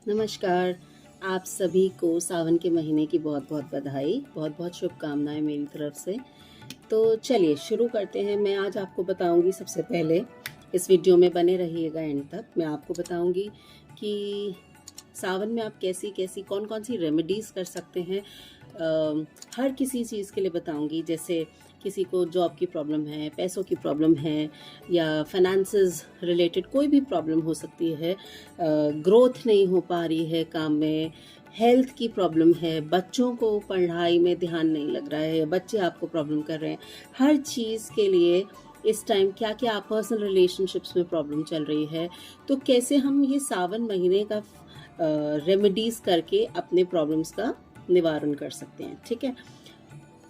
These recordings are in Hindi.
नमस्कार। आप सभी को सावन के महीने की बहुत बहुत बधाई, बहुत बहुत शुभकामनाएं मेरी तरफ से। तो चलिए शुरू करते हैं। मैं आज आपको बताऊंगी, सबसे पहले इस वीडियो में बने रहिएगा एंड तक। मैं आपको बताऊंगी कि सावन में आप कैसी कैसी कौन कौन सी रेमेडीज़ कर सकते हैं। हर किसी चीज़ के लिए बताऊंगी, जैसे किसी को जॉब की प्रॉब्लम है, पैसों की प्रॉब्लम है, या फाइनेंसेस रिलेटेड कोई भी प्रॉब्लम हो सकती है, ग्रोथ नहीं हो पा रही है काम में, हेल्थ की प्रॉब्लम है, बच्चों को पढ़ाई में ध्यान नहीं लग रहा है, या बच्चे आपको प्रॉब्लम कर रहे हैं। हर चीज़ के लिए इस टाइम क्या क्या पर्सनल रिलेशनशिप्स में प्रॉब्लम चल रही है, तो कैसे हम ये सावन महीने का रेमेडीज़ करके अपने प्रॉब्लम्स का निवारण कर सकते हैं। ठीक है।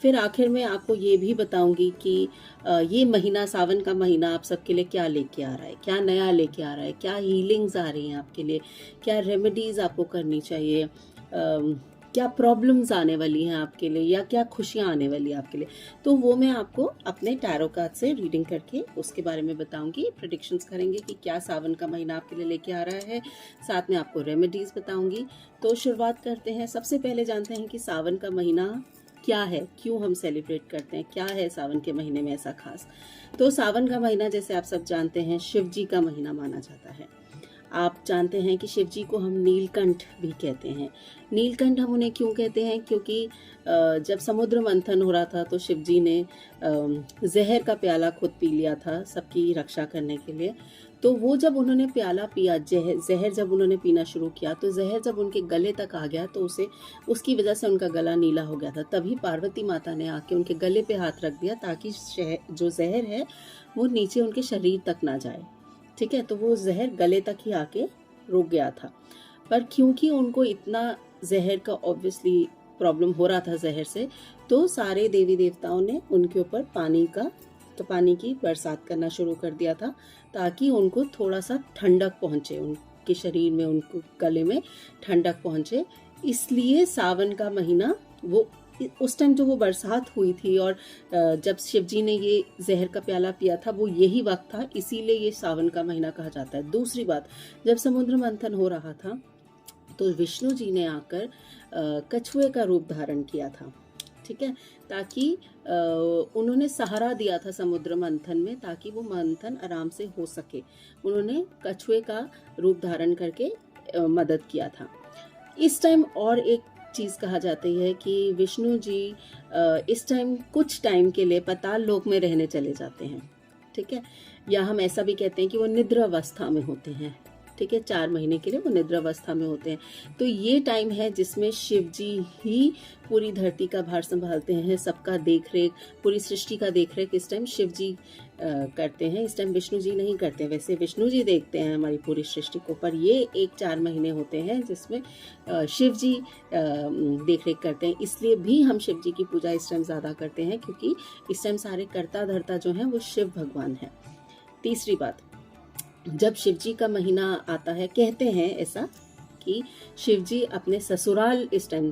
फिर आखिर में आपको ये भी बताऊंगी कि ये महीना, सावन का महीना, आप सबके लिए क्या लेके आ रहा है, क्या नया लेके आ रहा है, क्या हीलिंग्स आ रही हैं आपके लिए, क्या रेमेडीज़ आपको करनी चाहिए, क्या प्रॉब्लम्स आने वाली हैं आपके लिए, या क्या खुशियाँ आने वाली हैं आपके लिए। तो वो मैं आपको अपने टैरो कार्ड से रीडिंग करके उसके बारे में बताऊंगी, प्रेडिक्शंस करेंगे कि क्या सावन का महीना आपके लिए लेके आ रहा है। साथ में आपको रेमेडीज़ बताऊंगी। तो शुरुआत करते हैं। सबसे पहले जानते हैं कि सावन का महीना क्या है, क्यों हम सेलिब्रेट करते हैं, क्या है सावन के महीने में ऐसा खास। तो सावन का महीना, जैसे आप सब जानते हैं, शिव जी का महीना माना जाता है। आप जानते हैं कि शिव जी को हम नीलकंठ भी कहते हैं। नीलकंठ हम उन्हें क्यों कहते हैं, क्योंकि जब समुद्र मंथन हो रहा था तो शिव जी ने जहर का प्याला खुद पी लिया था सबकी रक्षा करने के लिए। तो वो जब उन्होंने प्याला पिया, जहर जब उन्होंने पीना शुरू किया, तो जहर जब उनके गले तक आ गया तो उसकी वजह से उनका गला नीला हो गया था। तभी पार्वती माता ने आके उनके गले पे हाथ रख दिया, ताकि जो जहर है वो नीचे उनके शरीर तक ना जाए। ठीक है। तो वो जहर गले तक ही आके रुक गया था। पर क्योंकि उनको इतना जहर का ऑब्वियसली प्रॉब्लम हो रहा था जहर से, तो सारे देवी देवताओं ने उनके ऊपर पानी की बरसात करना शुरू कर दिया था, ताकि उनको थोड़ा सा ठंडक पहुंचे, उनके शरीर में, उनको गले में ठंडक पहुंचे। इसलिए सावन का महीना, वो उस टाइम जो वो बरसात हुई थी और जब शिव जी ने ये जहर का प्याला पिया था, वो यही वक्त था, इसीलिए ये सावन का महीना कहा जाता है। दूसरी बात, जब समुद्र मंथन हो रहा था तो विष्णु जी ने आकर कछुए का रूप धारण किया था। ठीक है। ताकि उन्होंने सहारा दिया था समुद्र मंथन में, ताकि वो मंथन आराम से हो सके। उन्होंने कछुए का रूप धारण करके मदद किया था। इस टाइम और एक चीज़ कहा जाती है कि विष्णु जी इस टाइम कुछ टाइम के लिए पाताल लोक में रहने चले जाते हैं। ठीक है। या हम ऐसा भी कहते हैं कि वो निद्रा अवस्था में होते हैं। ठीक है। 4 महीने के लिए वो निद्रा अवस्था में होते हैं। तो ये टाइम है जिसमें शिव जी ही पूरी धरती का भार संभालते हैं, सबका देख रेख, पूरी सृष्टि का देख रेख इस टाइम शिव जी करते हैं। इस टाइम विष्णु जी नहीं करते। वैसे विष्णु जी देखते हैं हमारी पूरी सृष्टि को, पर ये एक 4 महीने होते हैं जिसमें शिव जी देख रेख करते हैं। इसलिए भी हम शिव जी की पूजा इस टाइम ज़्यादा करते हैं, क्योंकि इस टाइम सारे कर्ता धर्ता जो हैं वो शिव भगवान हैं। तीसरी बात, जब शिव जी का महीना आता है, कहते हैं ऐसा कि शिव जी अपने ससुराल इस टाइम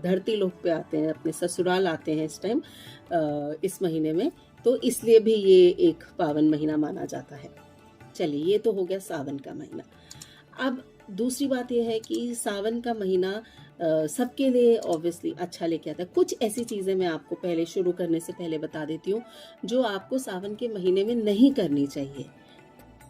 धरती लोक पे आते हैं, अपने ससुराल आते हैं इस टाइम, इस महीने में। तो इसलिए भी ये एक पावन महीना माना जाता है। चलिए, ये तो हो गया सावन का महीना। अब दूसरी बात यह है कि सावन का महीना सबके लिए ऑब्वियसली अच्छा लेके आता है। कुछ ऐसी चीज़ें मैं आपको पहले शुरू करने से पहले बता देती हूँ जो आपको सावन के महीने में नहीं करनी चाहिए।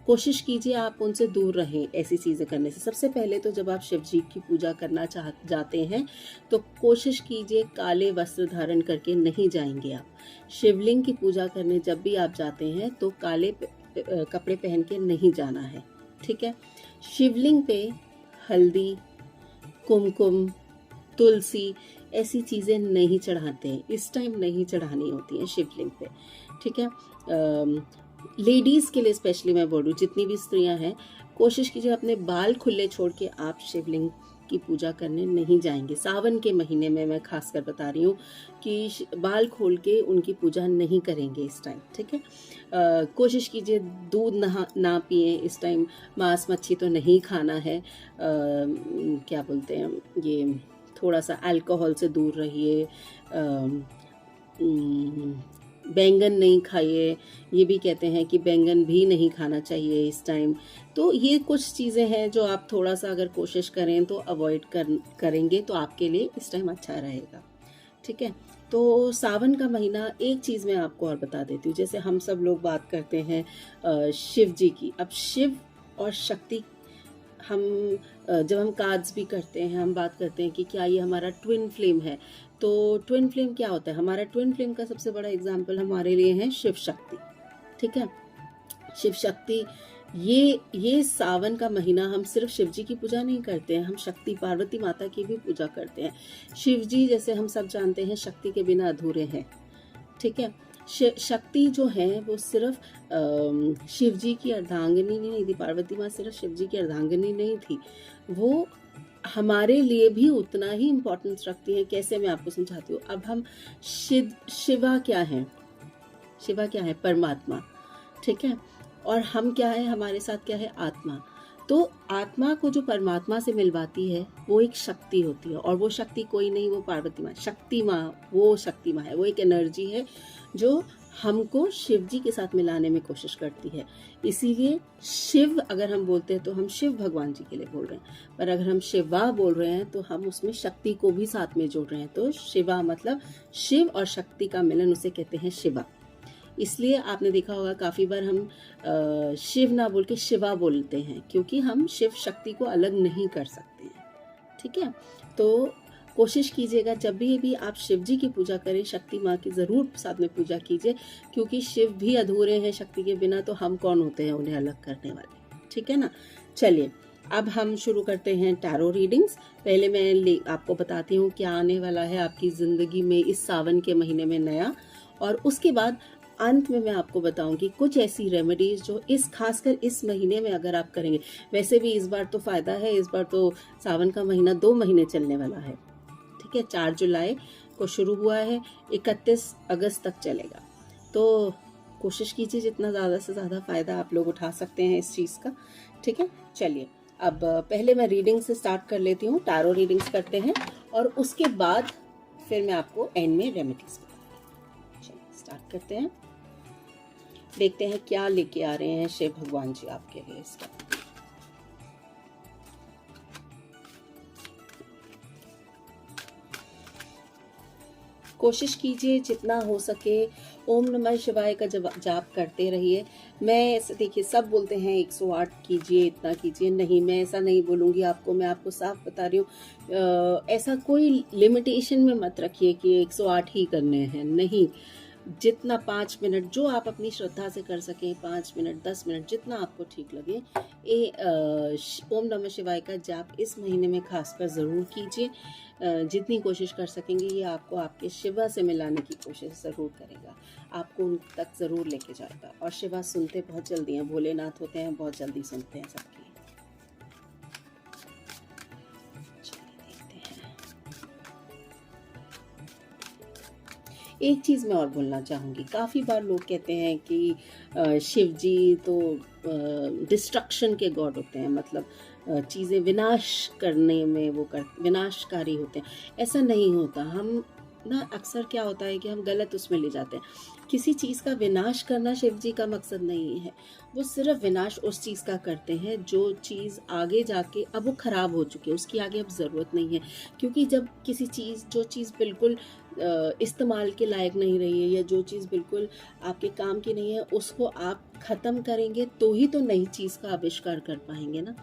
कोशिश कीजिए आप उनसे दूर रहें ऐसी चीज़ें करने से। सबसे पहले तो जब आप शिव जी की पूजा करना जाते हैं तो कोशिश कीजिए काले वस्त्र धारण करके नहीं जाएंगे आप। शिवलिंग की पूजा करने जब भी आप जाते हैं तो काले कपड़े पहन के नहीं जाना है। ठीक है। शिवलिंग पे हल्दी, कुमकुम, तुलसी, ऐसी चीज़ें नहीं चढ़ाते हैं। इस टाइम नहीं चढ़ानी होती हैं शिवलिंग पे। ठीक है। लेडीज़ के लिए स्पेशली मैं बोलूँ, जितनी भी स्त्रियां हैं, कोशिश कीजिए अपने बाल खुले छोड़ के आप शिवलिंग की पूजा करने नहीं जाएंगे। सावन के महीने में मैं खासकर बता रही हूँ कि बाल खोल के उनकी पूजा नहीं करेंगे इस टाइम। ठीक है। कोशिश कीजिए दूध ना पिए इस टाइम। मांस मच्छी तो नहीं खाना है। क्या बोलते हैं ये, थोड़ा सा अल्कोहल से दूर रहिए। बैंगन नहीं खाइए, ये भी कहते हैं कि बैंगन भी नहीं खाना चाहिए इस टाइम। तो ये कुछ चीज़ें हैं जो आप थोड़ा सा अगर कोशिश करें तो अवॉइड करेंगे तो आपके लिए इस टाइम अच्छा रहेगा। ठीक है, तो सावन का महीना, एक चीज़ मैं आपको और बता देती हूँ। जैसे हम सब लोग बात करते हैं शिव जी की। अब शिव और शक्ति, हम जब हम कार्ड्स भी करते हैं, हम बात करते हैं कि क्या ये हमारा ट्विन फ्लेम है। तो ट्विन फ्लेम क्या होता है? हमारा ट्विन फ्लेम का सबसे बड़ा एग्जाम्पल हमारे लिए है शिव शक्ति। ठीक है, शिव शक्ति, ये सावन का महीना हम सिर्फ शिव जी की पूजा नहीं करते हैं, हम शक्ति पार्वती माता की भी पूजा करते हैं। शिव जी, जैसे हम सब जानते हैं, शक्ति के बिना अधूरे हैं। ठीक है, शक्ति जो है वो सिर्फ शिव जी की अर्धांगिनी नहीं थी, पार्वती माँ सिर्फ शिव जी की अर्धांगिनी नहीं थी, वो हमारे लिए भी उतना ही इम्पोर्टेंस रखती है। कैसे, मैं आपको समझाती हूँ। अब हम शिवा क्या है? शिवा क्या है? परमात्मा। ठीक है, और हम क्या है? हमारे साथ क्या है? आत्मा। तो आत्मा को जो परमात्मा से मिलवाती है वो एक शक्ति होती है, और वो शक्ति कोई नहीं, वो पार्वती माँ, शक्ति माँ, वो शक्ति माँ है। वो एक एनर्जी है जो हमको शिव जी के साथ मिलाने में कोशिश करती है। इसीलिए शिव अगर हम बोलते हैं तो हम शिव भगवान जी के लिए बोल रहे हैं, पर अगर हम शिवा बोल रहे हैं तो हम उसमें शक्ति को भी साथ में जोड़ रहे हैं। तो शिवा मतलब शिव और शक्ति का मिलन, उसे कहते हैं शिवा। इसलिए आपने देखा होगा काफ़ी बार हम शिव ना बोल के शिवा बोलते हैं, क्योंकि हम शिव शक्ति को अलग नहीं कर सकते हैं। ठीक है, तो कोशिश कीजिएगा जब भी आप शिव जी की पूजा करें, शक्ति माँ की ज़रूर साथ में पूजा कीजिए, क्योंकि शिव भी अधूरे हैं शक्ति के बिना, तो हम कौन होते हैं उन्हें अलग करने वाले। ठीक है ना। चलिए, अब हम शुरू करते हैं टैरो रीडिंग्स। पहले मैं आपको बताती हूँ क्या आने वाला है आपकी ज़िंदगी में इस सावन के महीने में नया, और उसके बाद अंत में मैं आपको बताऊंगी कुछ ऐसी रेमेडीज जो खासकर इस महीने में अगर आप करेंगे। वैसे भी इस बार तो फ़ायदा है, इस बार तो सावन का महीना 2 महीने चलने वाला है। ठीक है, 4 जुलाई को शुरू हुआ है, 31 अगस्त तक चलेगा। तो कोशिश कीजिए जितना ज़्यादा से ज़्यादा फ़ायदा आप लोग उठा सकते हैं इस चीज़ का। ठीक है, चलिए अब पहले मैं रीडिंग से स्टार्ट कर लेती हूँ। टैरो रीडिंग्स करते हैं और उसके बाद फिर मैं आपको एंड में रेमेडीज बताऊँगी। चलिए स्टार्ट करते हैं, देखते हैं क्या लेके आ रहे हैं शिव भगवान जी आपके लिए इसका। कोशिश कीजिए जितना हो सके ओम नमः शिवाय का जाप करते रहिए। मैं ऐसे, देखिए सब बोलते हैं 108 कीजिए, इतना कीजिए, नहीं, मैं ऐसा नहीं बोलूँगी आपको। मैं आपको साफ बता रही हूँ, ऐसा कोई लिमिटेशन में मत रखिए कि 108 ही करने हैं, नहीं। जितना 5 मिनट जो आप अपनी श्रद्धा से कर सकें, 5 मिनट 10 मिनट जितना आपको ठीक लगे, ओम नमः शिवाय का जाप इस महीने में खासकर ज़रूर कीजिए। जितनी कोशिश कर सकेंगे ये आपको आपके शिवा से मिलाने की कोशिश ज़रूर करेगा, आपको उन तक ज़रूर लेके जाएगा। और शिवा सुनते बहुत जल्दी हैं, भोलेनाथ होते हैं, बहुत जल्दी सुनते हैं सबकी। एक चीज़ मैं और बोलना चाहूँगी, काफ़ी बार लोग कहते हैं कि शिव जी तो डिस्ट्रक्शन के गॉड होते हैं, मतलब चीज़ें विनाश करने में वो विनाशकारी होते हैं। ऐसा नहीं होता। हम ना अक्सर क्या होता है कि हम गलत उसमें ले जाते हैं। किसी चीज़ का विनाश करना शिव जी का मकसद नहीं है, वो सिर्फ विनाश उस चीज़ का करते हैं जो चीज़ आगे जाके अब वो ख़राब हो चुकी है, उसकी आगे अब ज़रूरत नहीं है। क्योंकि जब किसी चीज़, जो चीज़ बिल्कुल इस्तेमाल के लायक नहीं रही है, या जो चीज़ बिल्कुल आपके काम की नहीं है, उसको आप ख़त्म करेंगे तो ही तो नई चीज़ का आविष्कार कर पाएंगे ना।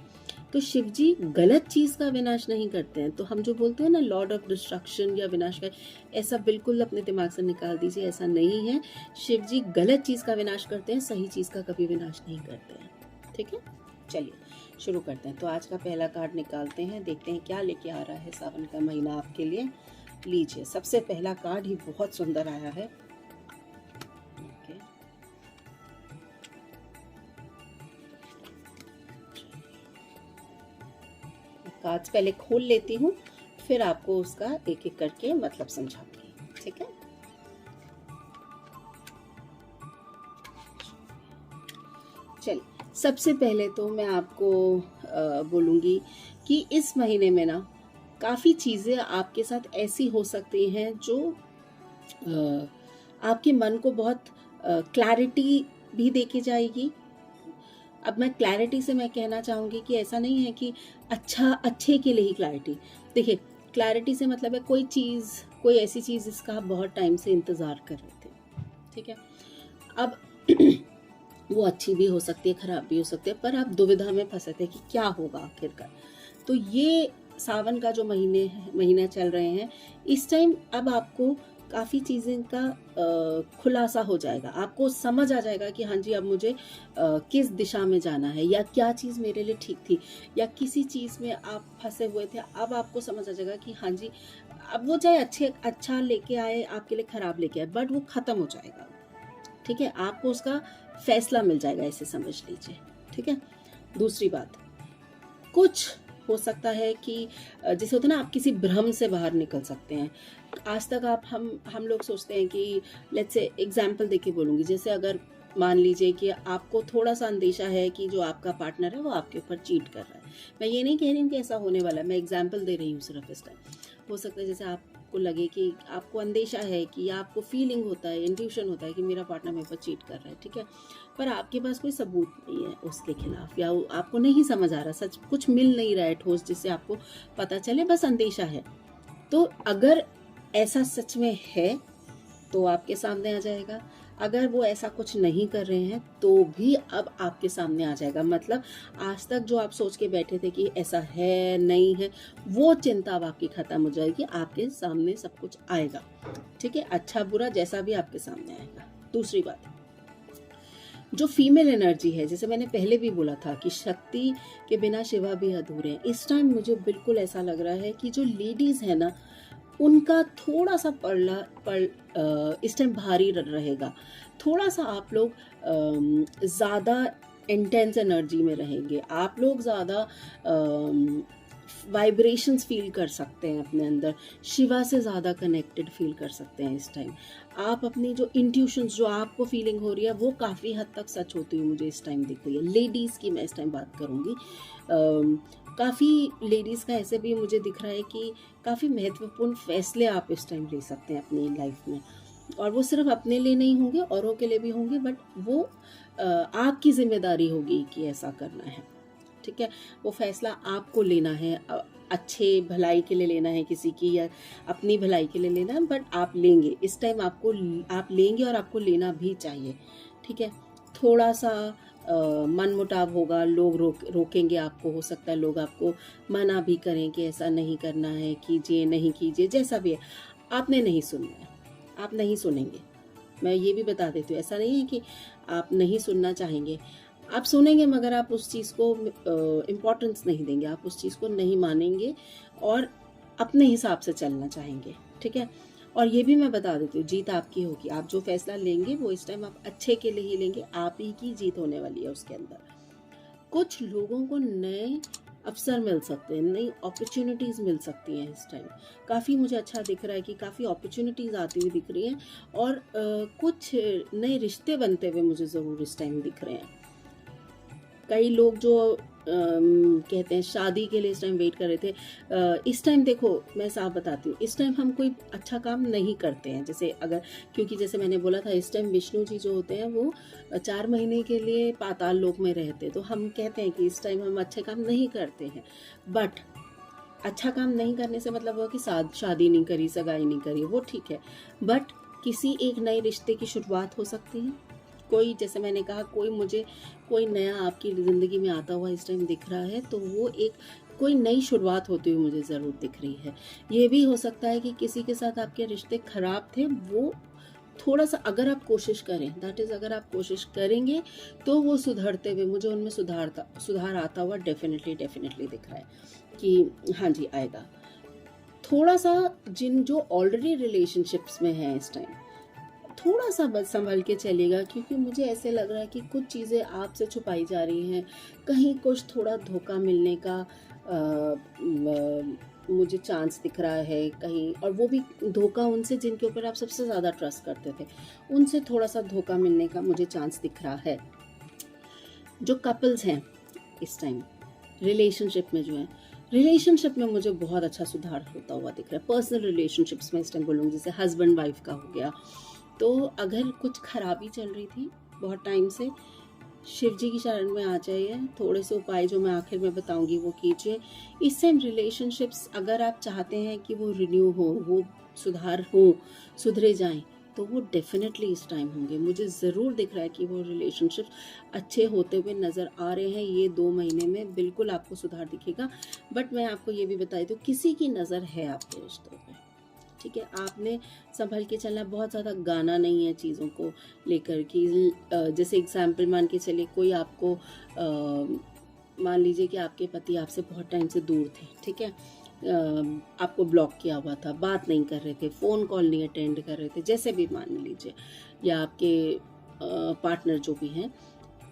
तो शिव जी गलत चीज़ का विनाश नहीं करते हैं। तो हम जो बोलते हैं ना लॉर्ड ऑफ डिस्ट्रक्शन या विनाश का, ऐसा बिल्कुल अपने दिमाग से निकाल दीजिए, ऐसा नहीं है। शिव जी गलत चीज़ का विनाश करते हैं, सही चीज़ का कभी विनाश नहीं करते हैं। ठीक है, चलिए शुरू करते हैं। तो आज का पहला कार्ड निकालते हैं, देखते हैं क्या लेके आ रहा है सावन का महीना आपके लिए। लीजिए, सबसे पहला कार्ड ही बहुत सुंदर आया है। कार्ड्स पहले खोल लेती हूँ, फिर आपको उसका एक एक करके मतलब समझाऊंगी। ठीक है, चलिए सबसे पहले तो मैं आपको बोलूँगी कि इस महीने में ना काफ़ी चीज़ें आपके साथ ऐसी हो सकती हैं जो आपके मन को बहुत क्लैरिटी भी देके जाएगी। अब मैं क्लैरिटी से मैं कहना चाहूँगी कि ऐसा नहीं है कि अच्छे के लिए ही क्लैरिटी। देखिए, क्लैरिटी से मतलब है कोई ऐसी चीज़ जिसका आप बहुत टाइम से इंतज़ार कर रहे थे, ठीक है। अब वो अच्छी भी हो सकती है, खराब भी हो सकती है, पर आप दुविधा में फंसे थे कि क्या होगा आखिरकार। तो ये सावन का जो महीना चल रहे हैं, इस टाइम अब आपको काफ़ी चीज़ें का खुलासा हो जाएगा। आपको समझ आ जाएगा कि हाँ जी, अब मुझे किस दिशा में जाना है, या क्या चीज़ मेरे लिए ठीक थी, या किसी चीज़ में आप फंसे हुए थे, अब आपको समझ आ जाएगा कि हाँ जी, अब वो चाहे अच्छा लेके आए, आपके लिए ख़राब लेके आए, बट वो ख़त्म हो जाएगा, ठीक है। आपको उसका फैसला मिल जाएगा, ऐसे समझ लीजिए, ठीक है। दूसरी बात, कुछ हो सकता है कि जैसे होता है ना, आप किसी भ्रम से बाहर निकल सकते हैं। आज तक हम लोग सोचते हैं कि लेट्स से एग्जाम्पल देके बोलूँगी, जैसे अगर मान लीजिए कि आपको थोड़ा सा अंदेशा है कि जो आपका पार्टनर है वो आपके ऊपर चीट कर रहा है। मैं ये नहीं कह रही हूँ कि ऐसा होने वाला है, मैं एग्जाम्पल दे रही हूँ सिर्फ इस टाइम। हो सकता है जैसे आपको लगे कि आपको अंदेशा है, कि आपको फीलिंग होता है, इंट्यूशन होता है कि मेरा पार्टनर मेरे ऊपर चीट कर रहा है, ठीक है, पर आपके पास कोई सबूत नहीं है उसके खिलाफ, या आपको नहीं समझ आ रहा, सच कुछ मिल नहीं रहा है ठोस जिससे आपको पता चले, बस अंदेशा है। तो अगर ऐसा सच में है तो आपके सामने आ जाएगा। अगर वो ऐसा कुछ नहीं कर रहे हैं तो भी अब आपके सामने आ जाएगा। मतलब आज तक जो आप सोच के बैठे थे कि ऐसा है नहीं है, वो चिंता अब आपकी खत्म हो जाएगी, आपके सामने सब कुछ आएगा, ठीक है, अच्छा बुरा जैसा भी आपके सामने आएगा। दूसरी बात, जो फीमेल एनर्जी है, जैसे मैंने पहले भी बोला था कि शक्ति के बिना शिवा भी अधूरे हैं, इस टाइम मुझे बिल्कुल ऐसा लग रहा है कि जो लेडीज है ना, उनका थोड़ा सा इस टाइम भारी रहेगा। थोड़ा सा आप लोग ज़्यादा इंटेंस एनर्जी में रहेंगे, आप लोग ज़्यादा वाइब्रेशंस फील कर सकते हैं अपने अंदर, शिवा से ज़्यादा कनेक्टेड फील कर सकते हैं इस टाइम। आप अपनी जो इंट्यूशंस, जो आपको फीलिंग हो रही है, वो काफ़ी हद तक सच होती हुई मुझे इस टाइम दिख रही है। लेडीज़ की मैं इस टाइम बात करूँगी, काफ़ी लेडीज़ का ऐसे भी मुझे दिख रहा है कि काफ़ी महत्वपूर्ण फैसले आप इस टाइम ले सकते हैं अपनी लाइफ में, और वो सिर्फ अपने लिए नहीं होंगे, औरों के लिए भी होंगे, बट वो आपकी जिम्मेदारी होगी कि ऐसा करना है, ठीक है। वो फैसला आपको लेना है, अच्छे भलाई के लिए लेना है किसी की, या अपनी भलाई के लिए लेना है, बट आप लेंगे इस टाइम, आप लेंगे और आपको लेना भी चाहिए, ठीक है। थोड़ा सा मन मुटाव होगा, लोग रोकेंगे आपको, हो सकता है लोग आपको मना भी करें कि ऐसा नहीं करना है, कीजिए नहीं कीजिए, जैसा भी है, आपने नहीं सुनना है, आप नहीं सुनेंगे। मैं ये भी बता देती हूँ, ऐसा नहीं है कि आप नहीं सुनना चाहेंगे, आप सुनेंगे, मगर आप उस चीज़ को इम्पोर्टेंस नहीं देंगे, आप उस चीज़ को नहीं मानेंगे और अपने हिसाब से चलना चाहेंगे, ठीक है। और ये भी मैं बता देती हूँ, जीत आपकी होगी, आप जो फैसला लेंगे वो इस टाइम आप अच्छे के लिए ही लेंगे, आप ही की जीत होने वाली है उसके अंदर। कुछ लोगों को नए अवसर मिल सकते हैं, नई अपॉर्चुनिटीज़ मिल सकती हैं इस टाइम। काफ़ी मुझे अच्छा दिख रहा है कि काफ़ी अपॉर्चुनिटीज़ आती हुई दिख रही हैं, और कुछ नए रिश्ते बनते हुए मुझे ज़रूर इस टाइम दिख रहे हैं। कई लोग जो कहते हैं शादी के लिए इस टाइम वेट कर रहे थे, इस टाइम देखो मैं साफ बताती हूँ, इस टाइम हम कोई अच्छा काम नहीं करते हैं, जैसे अगर, क्योंकि जैसे मैंने बोला था, इस टाइम विष्णु जी जो होते हैं वो 4 महीने के लिए पाताल लोक में रहते, तो हम कहते हैं कि इस टाइम हम अच्छे काम नहीं करते हैं। बट अच्छा काम नहीं करने से मतलब वो कि शादी नहीं करी, सगाई नहीं करी, वो ठीक है, बट किसी एक नए रिश्ते की शुरुआत हो सकती है। कोई, जैसे मैंने कहा, कोई नया आपकी ज़िंदगी में आता हुआ इस टाइम दिख रहा है, तो वो कोई नई शुरुआत होती हुई मुझे ज़रूर दिख रही है। ये भी हो सकता है कि किसी के साथ आपके रिश्ते ख़राब थे, वो थोड़ा सा अगर आप कोशिश करें, दैट इज़ अगर आप कोशिश करेंगे तो वो सुधरते हुए, मुझे उनमें सुधार आता हुआ डेफिनेटली दिख रहा है कि हाँ जी आएगा। थोड़ा सा जो ऑलरेडी रिलेशनशिप्स में हैं इस टाइम, थोड़ा सा बस संभल के चलेगा, क्योंकि मुझे ऐसे लग रहा है कि कुछ चीज़ें आपसे छुपाई जा रही हैं, कहीं कुछ थोड़ा धोखा मिलने का मुझे चांस दिख रहा है कहीं, और वो भी धोखा उनसे जिनके ऊपर आप सबसे ज़्यादा ट्रस्ट करते थे, उनसे थोड़ा सा धोखा मिलने का मुझे चांस दिख रहा है। जो कपल्स हैं इस टाइम रिलेशनशिप में जो है, रिलेशनशिप में मुझे बहुत अच्छा सुधार होता हुआ दिख रहा है। पर्सनल रिलेशनशिप्स में इस टाइम बोलूँगी, जैसे हस्बैंड वाइफ का हो गया, तो अगर कुछ खराबी चल रही थी बहुत टाइम से, शिव जी की शरण में आ जाइए। थोड़े से उपाय जो मैं आखिर में बताऊंगी वो कीजिए। इस टाइम रिलेशनशिप्स अगर आप चाहते हैं कि वो रिन्यू हो, वो सुधार हो, सुधरे जाएं, तो वो डेफिनेटली इस टाइम होंगे। मुझे ज़रूर दिख रहा है कि वो रिलेशनशिप्स अच्छे होते हुए नज़र आ रहे हैं। ये 2 महीने में बिल्कुल आपको सुधार दिखेगा। बट मैं आपको ये भी बता दूँ, किसी की नज़र है आपके रिश्तों पे, ठीक है। आपने संभल के चलना, बहुत ज़्यादा गाना नहीं है चीज़ों को लेकर कि जैसे एग्जाम्पल मान के चले, कोई आपको मान लीजिए कि आपके पति आपसे बहुत टाइम से दूर थे, ठीक है, आपको ब्लॉक किया हुआ था, बात नहीं कर रहे थे, फ़ोन कॉल नहीं अटेंड कर रहे थे, जैसे भी मान लीजिए, या आपके पार्टनर जो भी हैं,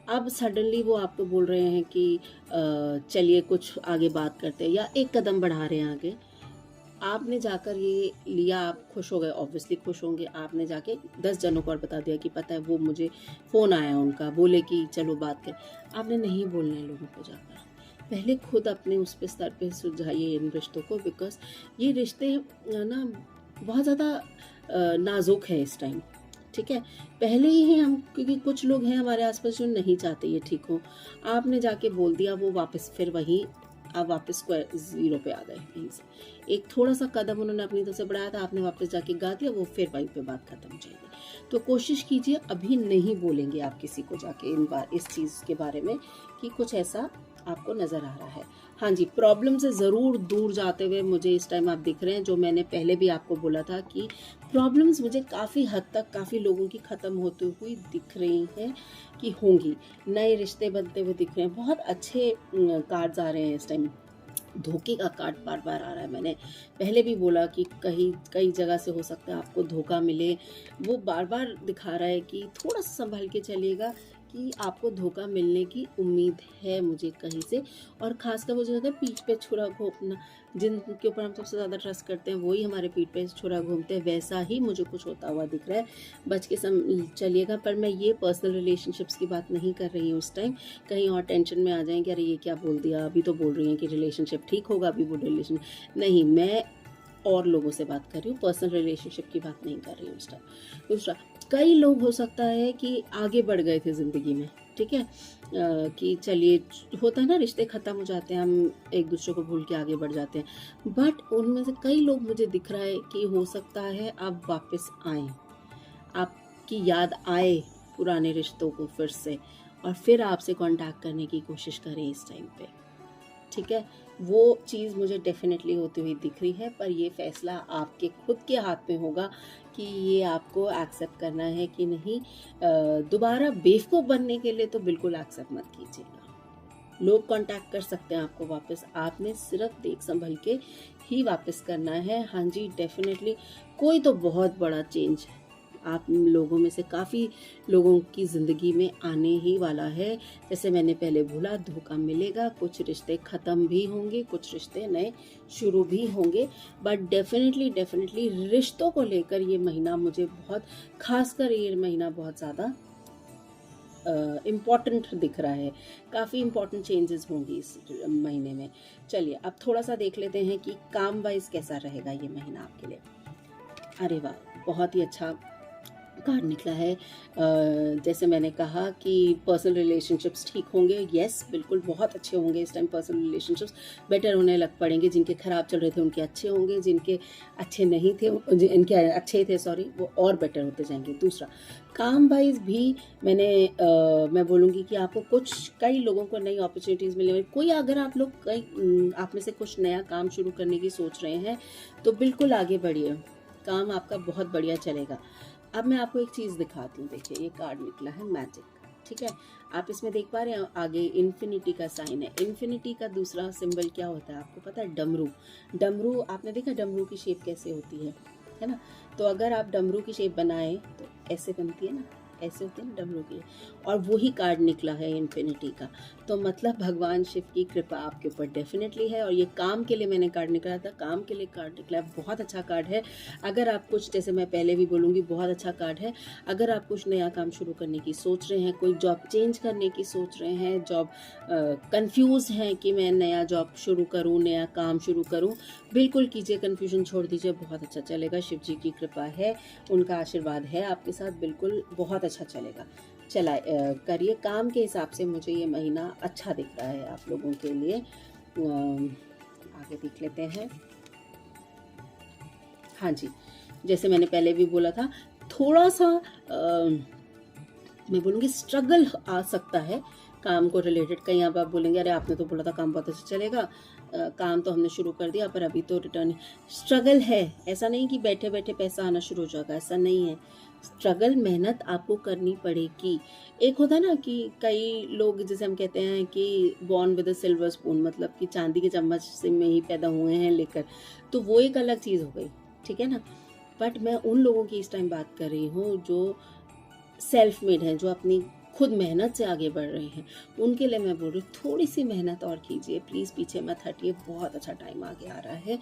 अब सडनली वो आपको बोल रहे हैं कि चलिए कुछ आगे बात करते हैं, या एक कदम बढ़ा रहे हैं आगे। आपने जाकर ये लिया, आप खुश हो गए, ऑब्वियसली खुश होंगे। आपने जाके 10 जनों को और बता दिया कि पता है वो मुझे फ़ोन आया उनका, बोले कि चलो बात कर। आपने नहीं बोलना है लोगों को जाकर, पहले खुद अपने उस पे स्तर पे सुलझाइए इन रिश्तों को, बिकॉज ये रिश्ते ना बहुत ज़्यादा नाजुक है इस टाइम, ठीक है। पहले ही हम, क्योंकि कुछ लोग हैं हमारे आसपास जो नहीं चाहते ये ठीक हो, आपने जाके बोल दिया, वो वापस फिर वही, आप वापस स्क्वायर ज़ीरो पे आ गए। यहीं से एक थोड़ा सा कदम उन्होंने अपनी तरफ से बढ़ाया था, आपने वापस जाके गा दिया, वो फिर वहीं पे बात खत्म हो जाएगी। तो कोशिश कीजिए, अभी नहीं बोलेंगे आप किसी को जाके इस चीज़ के बारे में कि कुछ ऐसा आपको नज़र आ रहा है। हाँ जी, प्रॉब्लम से ज़रूर दूर जाते हुए मुझे इस टाइम आप दिख रहे हैं, जो मैंने पहले भी आपको बोला था कि प्रॉब्लम्स मुझे काफ़ी हद तक काफ़ी लोगों की ख़त्म होती हुई दिख रही हैं कि होंगी। नए रिश्ते बनते हुए दिख रहे हैं, बहुत अच्छे कार्ड्स आ रहे हैं इस टाइम। धोखे का कार्ड बार बार आ रहा है। मैंने पहले भी बोला कि कई जगह से हो सकता है आपको धोखा मिले, वो बार बार दिखा रहा है कि थोड़ा सा संभल के चलिएगा कि आपको धोखा मिलने की उम्मीद है मुझे कहीं से। और खासकर वो जो होता है पीठ पे छुरा घोंपना, जिनके ऊपर हम सबसे ज़्यादा ट्रस्ट करते हैं वही हमारे पीठ पे छुरा घूमते हैं, वैसा ही मुझे कुछ होता हुआ दिख रहा है। बच के चलिएगा। पर मैं ये पर्सनल रिलेशनशिप्स की बात नहीं कर रही हूँ इस टाइम, कहीं और टेंशन में आ जाएंगे, अरे ये क्या बोल दिया, अभी तो बोल रही हैं कि रिलेशनशिप ठीक होगा, अभी वो रिलेशन नहीं, मैं और लोगों से बात कर रही हूँ, पर्सनल रिलेशनशिप की बात नहीं कर रही हूँ इस टाइम। दूसरा, कई लोग हो सकता है कि आगे बढ़ गए थे ज़िंदगी में, ठीक है, कि चलिए होता है ना, रिश्ते ख़त्म हो जाते हैं, हम एक दूसरे को भूल के आगे बढ़ जाते हैं, बट उनमें से कई लोग मुझे दिख रहा है कि हो सकता है आप वापस आएँ, आपकी याद आए पुराने रिश्तों को फिर से, और फिर आपसे कांटेक्ट करने की कोशिश करें इस टाइम पे, ठीक है। वो चीज़ मुझे डेफिनेटली होती हुई दिख रही है, पर ये फैसला आपके खुद के हाथ में होगा कि ये आपको एक्सेप्ट करना है कि नहीं। दोबारा बेवकूफ़ बनने के लिए तो बिल्कुल एक्सेप्ट मत कीजिएगा। लोग कांटेक्ट कर सकते हैं आपको वापस, आपने सिर्फ देख संभल के ही वापस करना है। हाँ जी, डेफिनेटली कोई तो बहुत बड़ा चेंज आप लोगों में से काफ़ी लोगों की ज़िंदगी में आने ही वाला है। जैसे मैंने पहले बोला, धोखा मिलेगा, कुछ रिश्ते ख़त्म भी होंगे, कुछ रिश्ते नए शुरू भी होंगे, बट डेफिनेटली रिश्तों को लेकर ये महीना मुझे बहुत, खासकर ये महीना बहुत ज़्यादा इम्पॉर्टेंट दिख रहा है। काफ़ी इम्पॉर्टेंट चेंजेस होंगी इस महीने में। चलिए अब थोड़ा सा देख लेते हैं कि काम वाइज कैसा रहेगा ये महीना आपके लिए। अरे वाह, बहुत ही अच्छा कार्ड निकला है। जैसे मैंने कहा कि पर्सनल रिलेशनशिप्स ठीक होंगे, यस बिल्कुल बहुत अच्छे होंगे इस टाइम। पर्सनल रिलेशनशिप्स बेटर होने लग पड़ेंगे, जिनके ख़राब चल रहे थे उनके अच्छे होंगे, जिनके अच्छे नहीं थे, इनके अच्छे थे सॉरी, वो और बेटर होते जाएंगे। दूसरा, काम वाइज भी मैं बोलूँगी कि आपको कई लोगों को नई अपॉर्चुनिटीज़ मिलने वाली। कोई अगर आप लोग आप में से कुछ नया काम शुरू करने की सोच रहे हैं तो बिल्कुल आगे बढ़िए, काम आपका बहुत बढ़िया चलेगा। अब मैं आपको एक चीज़ दिखाती हूँ, देखिए ये कार्ड निकला है मैजिक का, ठीक है। आप इसमें देख पा रहे हैं आगे इन्फिनिटी का साइन है। इन्फिनिटी का दूसरा सिंबल क्या होता है आपको पता है? डमरू। डमरू आपने देखा डमरू की शेप कैसे होती है ना। तो अगर आप डमरू की शेप बनाएं तो ऐसे बनती है ना, ऐसे होते हैं डब्लू के, और वही कार्ड निकला है इन्फिनिटी का। तो मतलब भगवान शिव की कृपा आपके ऊपर डेफिनेटली है। और ये काम के लिए मैंने कार्ड निकाला था, काम के लिए कार्ड निकला है, बहुत अच्छा कार्ड है। अगर आप कुछ, जैसे मैं पहले भी बोलूँगी, बहुत अच्छा कार्ड है। अगर आप कुछ नया काम शुरू करने की सोच रहे हैं, कोई जॉब चेंज करने की सोच रहे हैं, जॉब कंफ्यूज हैं कि मैं नया जॉब शुरू करूं, नया काम शुरू करूं, बिल्कुल कीजिए, कंफ्यूजन छोड़ दीजिए, बहुत अच्छा चलेगा। शिव जी की कृपा है, उनका आशीर्वाद है आपके साथ, बिल्कुल बहुत अच्छा चलेगा। चला करिए। काम के हिसाब से मुझे ये महीना अच्छा दिख रहा है आप लोगों के लिए। आगे देख लेते हैं। हाँ जी, जैसे मैंने पहले भी बोला था, थोड़ा सा मैं बोलूँगी स्ट्रगल आ सकता है काम को रिलेटेड। कहीं आप बोलेंगे अरे आपने तो बोला था काम बहुत अच्छा चलेगा, काम तो हमने शुरू कर दिया पर अभी तो रिटर्न। स्ट्रगल है, ऐसा नहीं कि बैठे बैठे पैसा आना शुरू हो जाएगा, ऐसा नहीं है। स्ट्रगल, मेहनत आपको करनी पड़ेगी। एक होता है ना कि कई लोग, जैसे हम कहते हैं कि born with a silver spoon, मतलब कि चांदी के चम्मच से में ही पैदा हुए हैं लेकर, तो वो एक अलग चीज़ हो गई, ठीक है ना। बट मैं उन लोगों की इस टाइम बात कर रही हूँ जो सेल्फ मेड हैं, जो अपनी खुद मेहनत से आगे बढ़ रहे हैं। उनके लिए मैं बोल रही हूँ थोड़ी सी मेहनत और कीजिए प्लीज़, पीछे मत हटिए, बहुत अच्छा टाइम आगे आ रहा है।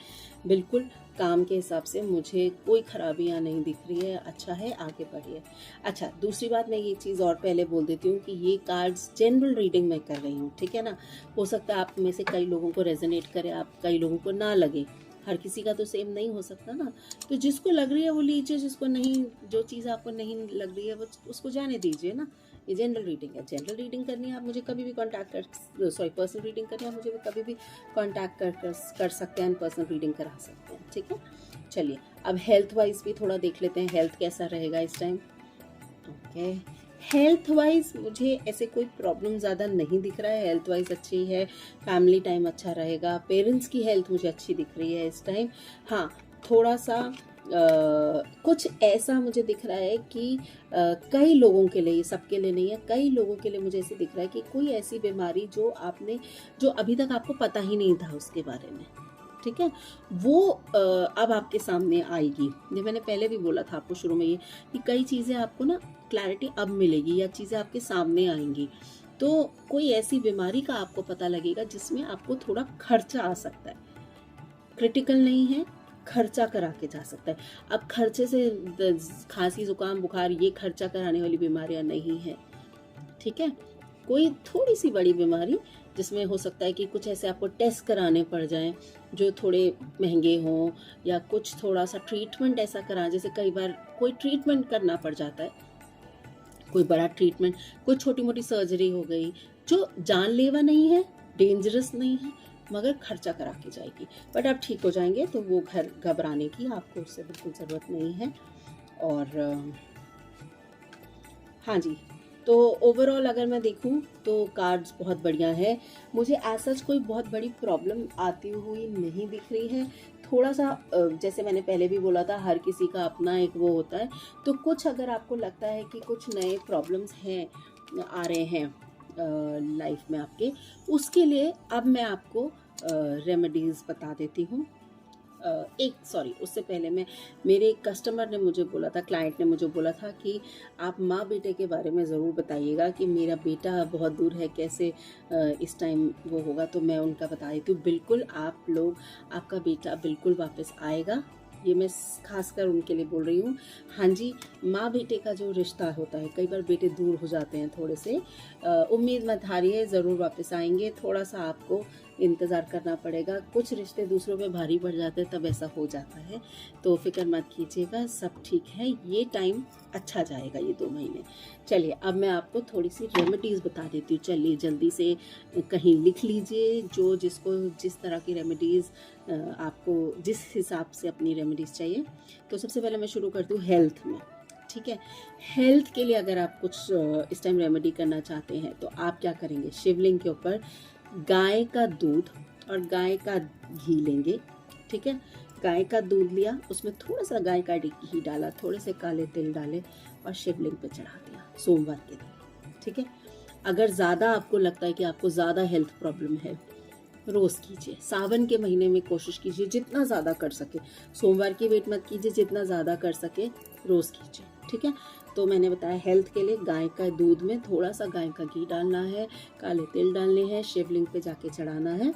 बिल्कुल काम के हिसाब से मुझे कोई खराबियाँ नहीं दिख रही है, अच्छा है, आगे बढ़िए। अच्छा, दूसरी बात मैं ये चीज़ और पहले बोल देती हूँ कि ये कार्ड्स जनरल रीडिंग मैं कर रही हूँ, ठीक है ना। हो सकता है आप में से कई लोगों को रेजोनेट करे, आप कई लोगों को ना लगे, हर किसी का तो सेम नहीं हो सकता ना। तो जिसको लग रही है वो लीजिए, जिसको नहीं, जो चीज़ आपको नहीं लग रही है वो उसको जाने दीजिए ना। ये जनरल रीडिंग है, जनरल रीडिंग करनी है आप मुझे कभी भी कांटेक्ट कर, पर्सनल रीडिंग करनी है मुझे भी कभी भी कांटेक्ट कर सकते हैं, पर्सनल रीडिंग करा सकते हैं, ठीक है। चलिए अब हेल्थ वाइज भी थोड़ा देख लेते हैं, हेल्थ कैसा रहेगा इस टाइम। ओके, हेल्थ वाइज मुझे ऐसे कोई प्रॉब्लम ज़्यादा नहीं दिख रहा है, हेल्थ वाइज अच्छी है, फैमिली टाइम अच्छा रहेगा, पेरेंट्स की हेल्थ मुझे अच्छी दिख रही है इस टाइम। हाँ, थोड़ा सा कुछ ऐसा मुझे दिख रहा है कि कई लोगों के लिए, ये सबके लिए नहीं है, कई लोगों के लिए मुझे ऐसे दिख रहा है कि कोई ऐसी बीमारी जो अभी तक आपको पता ही नहीं था उसके बारे में, ठीक है, वो अब आपके सामने आएगी। जो मैंने पहले भी बोला था आपको शुरू में, ये कि कई चीज़ें आपको ना क्लैरिटी अब मिलेगी या चीज़ें आपके सामने आएंगी। तो कोई ऐसी बीमारी का आपको पता लगेगा जिसमें आपको थोड़ा खर्चा आ सकता है, क्रिटिकल नहीं है, खर्चा करा के जा सकता है। अब खर्चे से खांसी जुकाम बुखार ये खर्चा कराने वाली बीमारियां नहीं है, ठीक है। कोई थोड़ी सी बड़ी बीमारी जिसमें हो सकता है कि कुछ ऐसे आपको टेस्ट कराने पड़ जाएं जो थोड़े महंगे हों, या कुछ थोड़ा सा ट्रीटमेंट ऐसा करा, जैसे कई बार कोई ट्रीटमेंट करना पड़ जाता है, कोई बड़ा ट्रीटमेंट, कोई छोटी मोटी सर्जरी हो गई जो जानलेवा नहीं है, डेंजरस नहीं है, मगर खर्चा करा के जाएगी, बट आप ठीक हो जाएंगे, तो वो घबराने की आपको उससे बिल्कुल ज़रूरत नहीं है। और हाँ जी, तो ओवरऑल अगर मैं देखूं तो कार्ड्स बहुत बढ़िया है, मुझे ऐसा कोई बहुत बड़ी प्रॉब्लम आती हुई नहीं दिख रही है। थोड़ा सा जैसे मैंने पहले भी बोला था, हर किसी का अपना एक वो होता है, तो कुछ अगर आपको लगता है कि कुछ नए प्रॉब्लम्स हैं, आ रहे हैं लाइफ में आपके, उसके लिए अब मैं आपको रेमेडीज़ बता देती हूँ। उससे पहले मेरे एक कस्टमर ने मुझे बोला था, क्लाइंट ने मुझे बोला था कि आप माँ बेटे के बारे में ज़रूर बताइएगा कि मेरा बेटा बहुत दूर है, कैसे इस टाइम वो होगा। तो मैं उनका बता देती हूँ, बिल्कुल आपका बेटा बिल्कुल वापस आएगा, ये मैं खासकर उनके लिए बोल रही हूँ। हाँ जी, माँ बेटे का जो रिश्ता होता है, कई बार बेटे दूर हो जाते हैं थोड़े से, उम्मीद मत हारिए, ज़रूर वापस आएंगे, थोड़ा सा आपको इंतज़ार करना पड़ेगा, कुछ रिश्ते दूसरों पे भारी पड़ जाते हैं, तब ऐसा हो जाता है, तो फिक्र मत कीजिएगा, सब ठीक है, ये टाइम अच्छा जाएगा, ये 2 महीने। चलिए अब मैं आपको थोड़ी सी रेमेडीज़ बता देती हूँ, चलिए जल्दी से कहीं लिख लीजिए, जो जिसको जिस तरह की रेमेडीज़ आपको जिस हिसाब से अपनी रेमेडीज़ चाहिए। तो सबसे पहले मैं शुरू करती हूँ हेल्थ में, ठीक है। हेल्थ के लिए अगर आप कुछ इस टाइम रेमेडी करना चाहते हैं तो आप क्या करेंगे, शिवलिंग के ऊपर गाय का दूध और गाय का घी लेंगे, ठीक है। गाय का दूध लिया, उसमें थोड़ा सा गाय का घी डाला, थोड़े से काले तिल डाले और शिवलिंग पे चढ़ा दिया सोमवार के दिन, ठीक है। अगर ज़्यादा आपको लगता है कि आपको ज़्यादा हेल्थ प्रॉब्लम है, रोज़ कीजिए। सावन के महीने में कोशिश कीजिए जितना ज़्यादा कर सके, सोमवार की वेट मत कीजिए, जितना ज़्यादा कर सके रोज़ कीजिए, ठीक है। तो मैंने बताया हेल्थ के लिए गाय का दूध में थोड़ा सा गाय का घी डालना है, काले तिल डालने हैं, शिवलिंग पे जाके चढ़ाना है,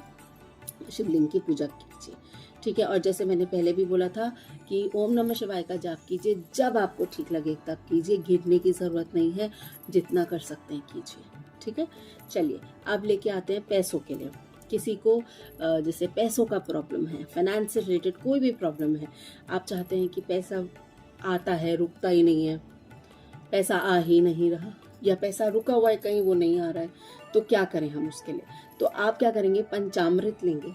शिवलिंग की पूजा कीजिए, ठीक है। और जैसे मैंने पहले भी बोला था कि ओम नमः शिवाय का जाप कीजिए, जब आपको ठीक लगे तब कीजिए, गिरने की ज़रूरत नहीं है, जितना कर सकते हैं कीजिए, ठीक है। चलिए अब लेके आते हैं पैसों के लिए। किसी को जैसे पैसों का प्रॉब्लम है, फाइनेंस से रिलेटेड कोई भी प्रॉब्लम है, आप चाहते हैं कि पैसा आता है रुकता ही नहीं है, पैसा आ ही नहीं रहा, या पैसा रुका हुआ है कहीं वो नहीं आ रहा है, तो क्या करें हम उसके लिए? तो आप क्या करेंगे, पंचामृत लेंगे,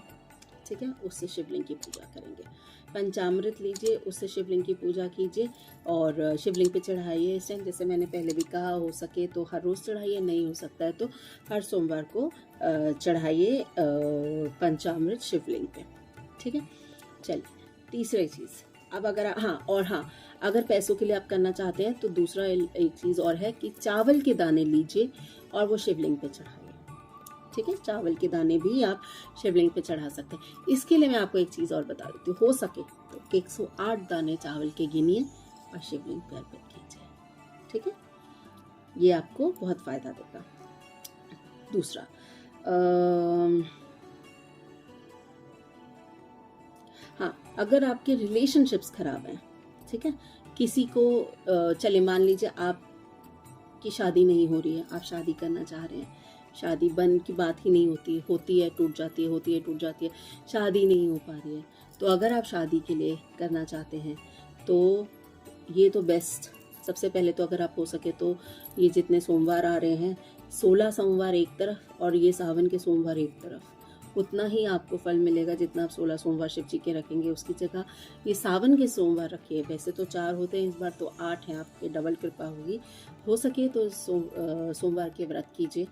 ठीक है, उससे शिवलिंग की पूजा करेंगे। पंचामृत लीजिए, उससे शिवलिंग की पूजा कीजिए और शिवलिंग पे चढ़ाइए। इस टाइम जैसे मैंने पहले भी कहा, हो सके तो हर रोज़ चढ़ाइए, नहीं हो सकता है तो हर सोमवार को चढ़ाइए पंचामृत शिवलिंग पे, ठीक है। चलिए तीसरी चीज़, अब अगर अगर पैसों के लिए आप करना चाहते हैं तो दूसरा एक चीज़ और है कि चावल के दाने लीजिए और वो शिवलिंग पे चढ़ाइए, ठीक है। चावल के दाने भी आप शिवलिंग पे चढ़ा सकते हैं। इसके लिए मैं आपको एक चीज़ और बता देती हूँ, हो सके तो 108 दाने चावल के गिनिए और शिवलिंग पे अर्पित कीजिए, ठीक है। ये आपको बहुत फ़ायदा देगा। दूसरा अगर आपके रिलेशनशिप्स खराब हैं, ठीक है, किसी को चले मान लीजिए आपकी शादी नहीं हो रही है, आप शादी करना चाह रहे हैं, शादी बन की बात ही नहीं होती है टूट जाती है, होती है टूट जाती है, शादी नहीं हो पा रही है, तो अगर आप शादी के लिए करना चाहते हैं तो ये तो बेस्ट, सबसे पहले तो अगर आप हो सके तो ये जितने सोमवार आ रहे हैं, 16 सोमवार एक तरफ और ये सावन के सोमवार एक तरफ, उतना ही आपको फल मिलेगा जितना आप 16 सोमवार शिव जी के रखेंगे। उसकी जगह ये सावन के सोमवार रखिए, वैसे तो 4 होते हैं, इस बार तो 8 हैं, आप पे डबल कृपा होगी। हो सके तो सोमवार के व्रत कीजिए।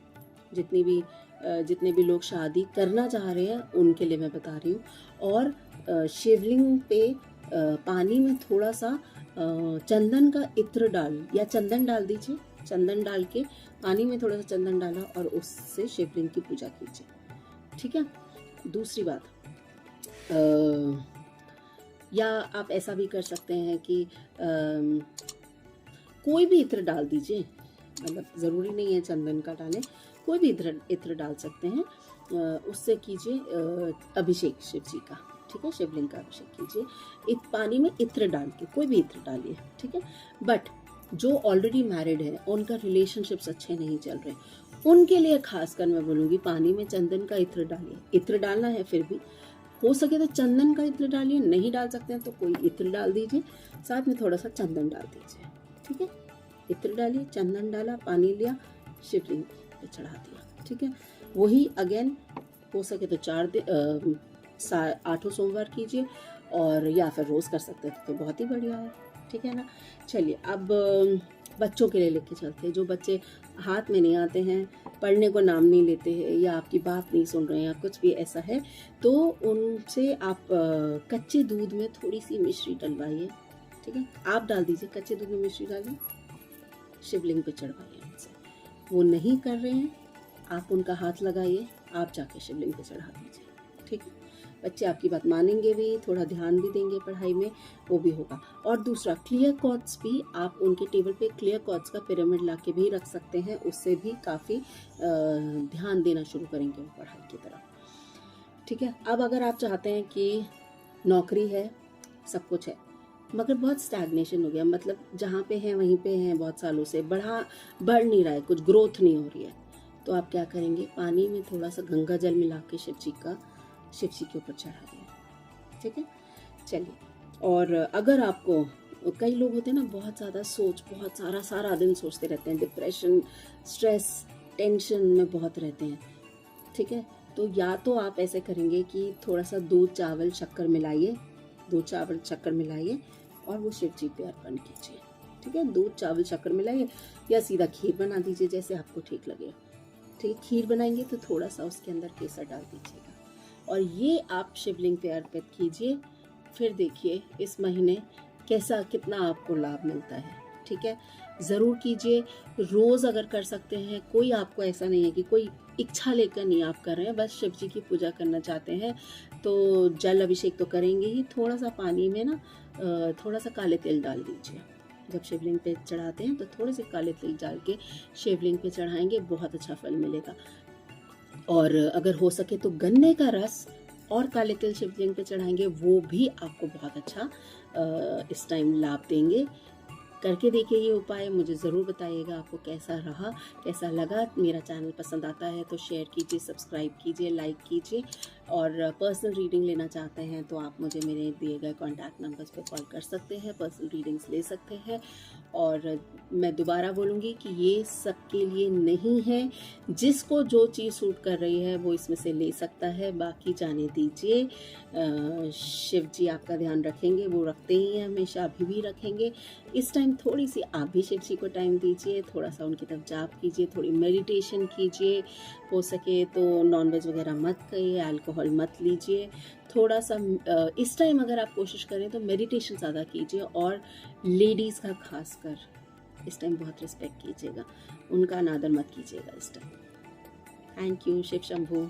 जितने भी लोग शादी करना चाह रहे हैं उनके लिए मैं बता रही हूँ। और शिवलिंग पे पानी में थोड़ा सा चंदन का इत्र डाल या चंदन डाल दीजिए, चंदन डाल के पानी में थोड़ा सा चंदन डाला और उससे शिवलिंग की पूजा कीजिए, ठीक है। दूसरी बात, या आप ऐसा भी कर सकते हैं कि कोई भी इत्र डाल दीजिए, मतलब ज़रूरी नहीं है चंदन का डालें, कोई भी इत्र डाल सकते हैं, उससे कीजिए अभिषेक शिव जी का, ठीक है, शिवलिंग का अभिषेक कीजिए पानी में इत्र डाल के, कोई भी इत्र डालिए, ठीक है। बट जो ऑलरेडी मैरिड है, उनका रिलेशनशिप्स अच्छे नहीं चल रहे, उनके लिए खासकर मैं बोलूँगी पानी में चंदन का इत्र डालिए। इत्र डालना है, फिर भी हो सके तो चंदन का इत्र डालिए, नहीं डाल सकते हैं तो कोई इत्र डाल दीजिए, साथ में थोड़ा सा चंदन डाल दीजिए, ठीक है। इत्र डालिए, चंदन डाला, पानी लिया, शिवलिंग पे चढ़ा दिया, ठीक है। वही अगेन हो सके तो 8 सोमवार कीजिए, और या फिर रोज़ कर सकते हैं तो बहुत ही बढ़िया है, ठीक है ना। चलिए अब बच्चों के लिए लेके चलते हैं। जो बच्चे हाथ में नहीं आते हैं, पढ़ने को नाम नहीं लेते हैं, या आपकी बात नहीं सुन रहे हैं, या कुछ भी ऐसा है, तो उनसे आप कच्चे दूध में थोड़ी सी मिश्री डलवाइए, ठीक है। आप डाल दीजिए, कच्चे दूध में मिश्री डालिए, शिवलिंग पे चढ़वाइए उनसे। वो नहीं कर रहे हैं, आप उनका हाथ लगाइए, आप जाके शिवलिंग पे चढ़ा दीजिए, ठीक है। बच्चे आपकी बात मानेंगे भी, थोड़ा ध्यान भी देंगे पढ़ाई में, वो भी होगा। और दूसरा, क्लियर कॉर्ड्स भी आप उनके टेबल पे क्लियर कॉर्ड्स का पिरामिड ला के भी रख सकते हैं, उससे भी काफ़ी ध्यान देना शुरू करेंगे वो पढ़ाई की तरफ, ठीक है। अब अगर आप चाहते हैं कि नौकरी है, सब कुछ है, मगर बहुत स्टैग्नेशन हो गया, मतलब जहाँ पे हैं वहीं पे हैं बहुत सालों से, बढ़ नहीं रहा है, कुछ ग्रोथ नहीं हो रही है, तो आप क्या करेंगे, पानी में थोड़ा सा गंगा जल मिला के शिव जी के ऊपर चढ़ा दिया, ठीक है। चलिए, और अगर आपको, कई लोग होते हैं ना बहुत ज़्यादा बहुत सारा दिन सोचते रहते हैं, डिप्रेशन, स्ट्रेस, टेंशन में बहुत रहते हैं, ठीक है। तो या तो आप ऐसे करेंगे कि थोड़ा सा दूध चावल शक्कर मिलाइए और वो शिव जी पे अर्पण कीजिए, ठीक है। दूध चावल शक्कर मिलाइए या सीधा खीर बना दीजिए, जैसे आपको ठीक लगे, ठीक है। खीर बनाएंगे तो थोड़ा सा उसके अंदर केसर डाल दीजिएगा और ये आप शिवलिंग पे अर्पित कीजिए। फिर देखिए इस महीने कितना आपको लाभ मिलता है, ठीक है। ज़रूर कीजिए, रोज़ अगर कर सकते हैं, कोई आपको ऐसा नहीं है कि कोई इच्छा लेकर नहीं आप कर रहे हैं, बस शिव जी की पूजा करना चाहते हैं तो जल अभिषेक तो करेंगे ही, थोड़ा सा पानी में ना थोड़ा सा काले तिल डाल दीजिए। जब शिवलिंग पे चढ़ाते हैं तो थोड़े से काले तिल डाल के शिवलिंग पे चढ़ाएंगे, बहुत अच्छा फल मिलेगा। और अगर हो सके तो गन्ने का रस और काले तिल शिवलिंग पे चढ़ाएंगे, वो भी आपको बहुत अच्छा इस टाइम लाभ देंगे। करके देखिए ये उपाय, मुझे ज़रूर बताइएगा आपको कैसा रहा, कैसा लगा। मेरा चैनल पसंद आता है तो शेयर कीजिए, सब्सक्राइब कीजिए, लाइक कीजिए। और पर्सनल रीडिंग लेना चाहते हैं तो आप मुझे मेरे दिए गए कॉन्टैक्ट नंबर्स पे कॉल कर सकते हैं, पर्सनल रीडिंग्स ले सकते हैं। और मैं दोबारा बोलूँगी कि ये सबके लिए नहीं है, जिसको जो चीज़ सूट कर रही है वो इसमें से ले सकता है, बाकी जाने दीजिए। शिव जी आपका ध्यान रखेंगे, वो रखते ही हैं हमेशा, अभी भी रखेंगे। इस टाइम थोड़ी सी आप भी शिव जी को टाइम दीजिए, थोड़ा सा उनकी तरफ जाप कीजिए, थोड़ी मेडिटेशन कीजिए। हो सके तो नॉनवेज वगैरह मत खाइए, अल्कोहल मत लीजिए। थोड़ा सा इस टाइम अगर आप कोशिश करें तो मेडिटेशन ज़्यादा कीजिए, और लेडीज़ का खासकर इस टाइम बहुत रिस्पेक्ट कीजिएगा, उनका अनादर मत कीजिएगा इस time. Thank you. Shiv Shambhu.